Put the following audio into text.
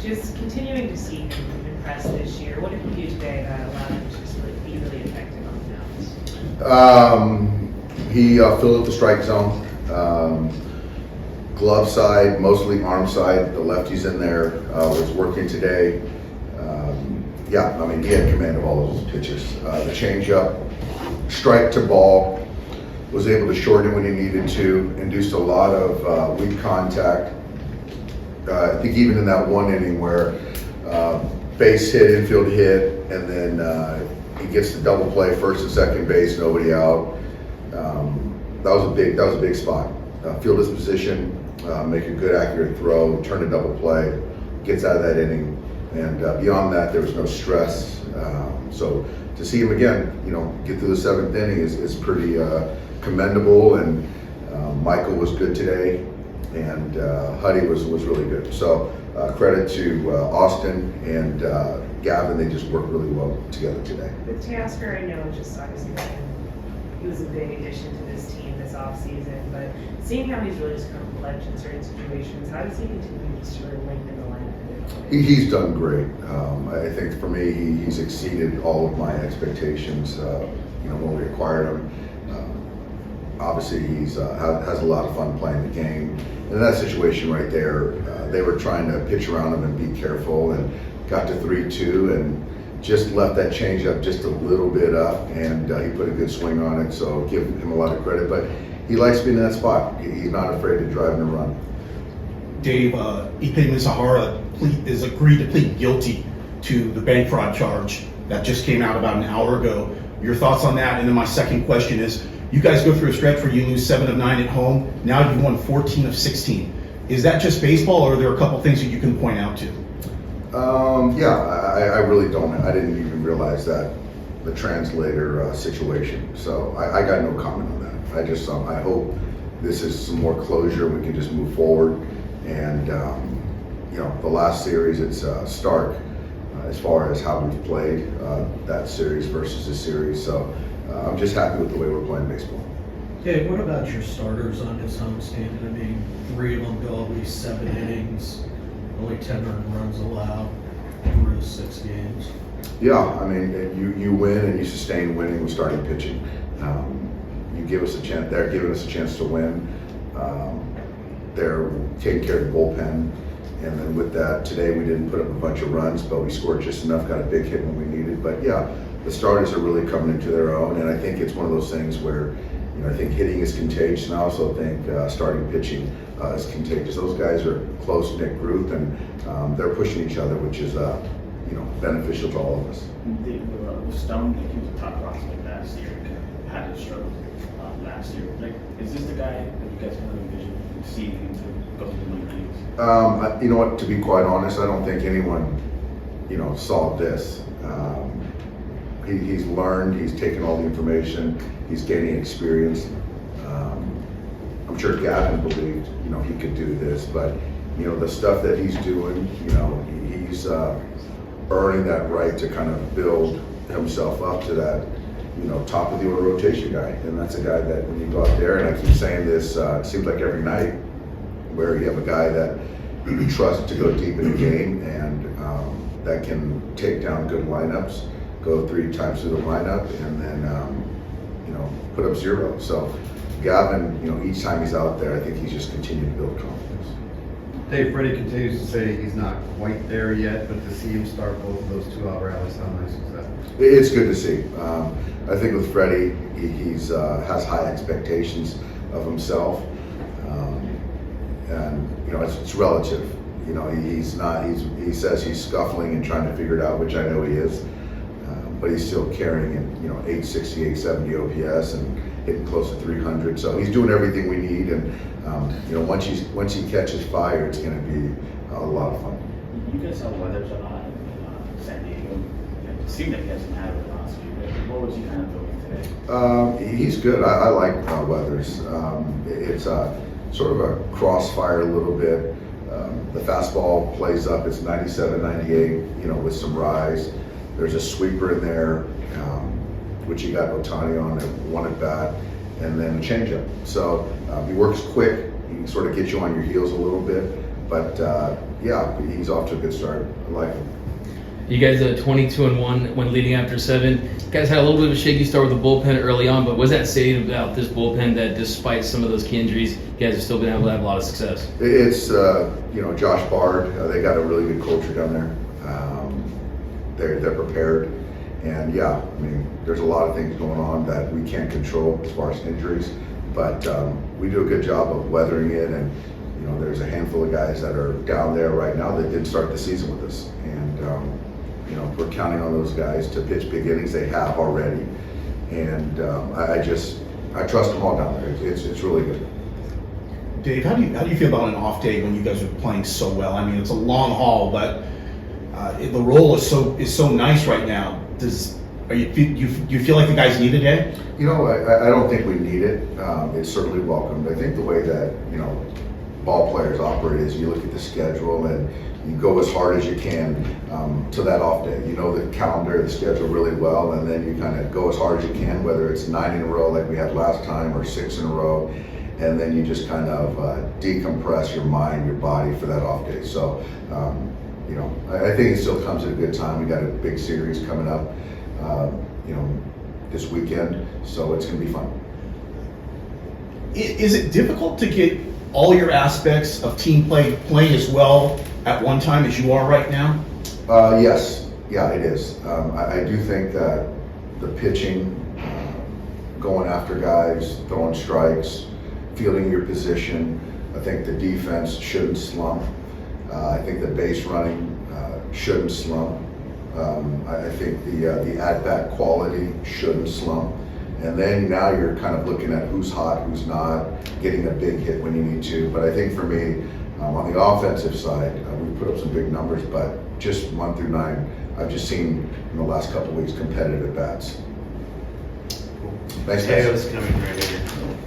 Just continuing to see him impress this year. What did he do today that allowed him to just really be really effective on the mound? He filled up the strike zone. Glove side, mostly arm side. The lefties in there was working today. Yeah, I mean, he had command of all those pitches. The changeup, strike to ball, was able to shorten when he needed to, induced a lot of weak contact. I think even in that one inning where base hit, infield hit, and then he gets the double play, first and second base, nobody out. That was a big spot. Field his position, make a good accurate throw, turn a double play, gets out of that inning. And beyond that, there was no stress. So to see him again, get through the seventh inning is pretty commendable. And Michael was good today, and Huddy was really good. So credit to Austin and Gavin. They just worked really well together today. With Teoscar, I know just obviously he was a big addition to this team this offseason, but seeing how he's really just come to clutch in certain situations, how does he continue to sort of lengthen the lineup? He's done great. I think for me, he's exceeded all of my expectations. When we acquired him, obviously he's has a lot of fun playing the game. And in that situation right there, they were trying to pitch around him and be careful, and got to 3-2 and just left that changeup just a little bit up, and he put a good swing on it. So give him a lot of credit. But he likes being in that spot. He's not afraid to drive and run. Dave, Ippei Mizuhara is agreed to plead guilty to the bank fraud charge that just came out about an hour ago. Your thoughts on that? And then my second question is, you guys go through a stretch where you lose 7 of 9 at home. Now you've won 14 of 16. Is that just baseball, or are there a couple things that you can point out to? I really don't. I didn't even realize that, the translator situation. So I got no comment on that. I hope this is some more closure. We can just move forward. And the last series, it's stark as far as how we've played that series versus this series. So I'm just happy with the way we're playing baseball. Dave, what about your starters on this homestand? I mean, 3 of them go at least 7 innings, only 10 earned runs allowed through 6 games. Yeah, I mean, you win and you sustain winning with starting pitching. You give us a chance. They're giving us a chance to win. They're taking care of the bullpen. And then with that, today we didn't put up a bunch of runs, but we scored just enough, got a big hit when we needed. But yeah, the starters are really coming into their own, and I think it's one of those things where, I think hitting is contagious, and I also think starting pitching is contagious. Those guys are a close-knit group, and they're pushing each other, which is beneficial to all of us. Stone, he was a top prospect last year, had to struggle last year. Is this the guy that you guys want to envision to see him to go to the major leagues? You know what? To be quite honest, I don't think anyone, saw this. He's learned. He's taken all the information. He's gaining experience. I'm sure Gavin believed, he could do this, but the stuff that he's doing, he's earning that right to kind of build himself up to that, top of the order rotation guy. And that's a guy that when you go out there, and I keep saying this, it seems like every night, where you have a guy that you can trust to go deep in the game, and that can take down good lineups, go 3 times through the lineup, and then put up 0. So Gavin, each time he's out there, I think he's just continued to build confidence. Dave, Freddie continues to say he's not quite there yet, but to see him start both of those 2-out rallies, how nice was that? It's good to see. I think with Freddie, he's has high expectations of himself, and it's relative. He says he's scuffling and trying to figure it out, which I know he is, but he's still carrying it, 860, 870 OPS and hitting close to 300. So he's doing everything we need, and once he catches fire, it's going to be a lot of fun. You guys saw Weathers a lot in San Diego. It seemed like he hasn't had a velocity. What was he kind of doing today? He's good. I like Weathers. It's sort of a crossfire a little bit. The fastball plays up. It's 97, 98, with some rise. There's a sweeper in there, which he got Otani on at 1 at bat, and then a changeup. So he works quick. He sort of gets you on your heels a little bit, But yeah, he's off to a good start. I like him. You guys are 22-1 when leading after 7. You guys had a little bit of a shaky start with the bullpen early on, but what does that say about this bullpen that despite some of those key injuries, you guys have still been able to have a lot of success? It's Josh Bard. They got a really good culture down there. They're prepared, and yeah, I mean, there's a lot of things going on that we can't control as far as injuries, but we do a good job of weathering it. And there's a handful of guys that are down there right now that didn't start the season with us, and we're counting on those guys to pitch big innings. They have already, and I trust them all down there. It's really good. Dave, how do you feel about an off day when you guys are playing so well? I mean, it's a long haul, but the role is so nice right now. Do you feel like the guys need a day? I don't think we need it. It's certainly welcomed. I think the way that ball players operate is you look at the schedule and you go as hard as you can to that off day. You know the calendar, the schedule really well, and then you kind of go as hard as you can, whether it's 9 in a row like we had last time or 6 in a row, and then you just kind of decompress your mind, your body for that off day. So, I think it still comes at a good time. We got a big series coming up, this weekend, so it's going to be fun. Is it difficult to get all your aspects of team play playing as well at one time as you are right now? Yes, yeah, it is. I do think that the pitching, going after guys, throwing strikes, fielding your position. I think the defense shouldn't slump. I think the base running shouldn't slump. I think the at-bat quality shouldn't slump. And then now you're kind of looking at who's hot, who's not, getting a big hit when you need to. But I think for me, on the offensive side, we put up some big numbers, but just 1 through 9, I've just seen in the last couple of weeks competitive at bats. Thanks, guys. Teos coming right here.